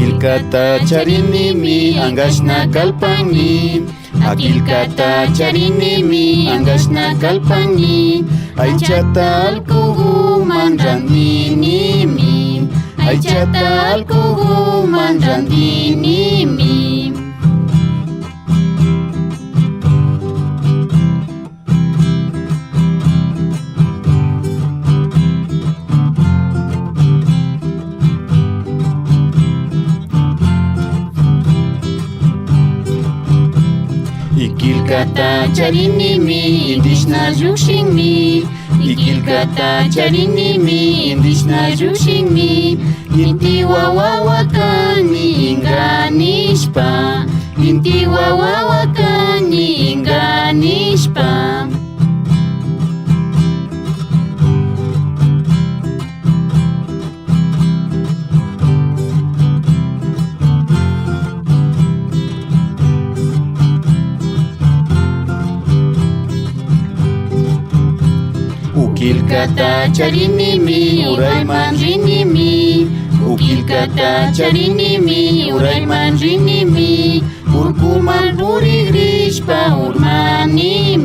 Akilkata charinimi angashna kalpanmi. Akilkata charinimi angashna kalpanmi. Aychata alkuhuman rantinimi. Aychata alkuhuman rantinimi. Ikilkata charinimi indishna llukshinmi. Ikilkata charinimi indishna llukshinmi. Inti wawakani inganishpa. Inti wawakani inganishpa. Ukilkata charinimi urayman rinimi. Ukilkata charinimi urayman rinimi. Urkuman purigrishpa urmanimi.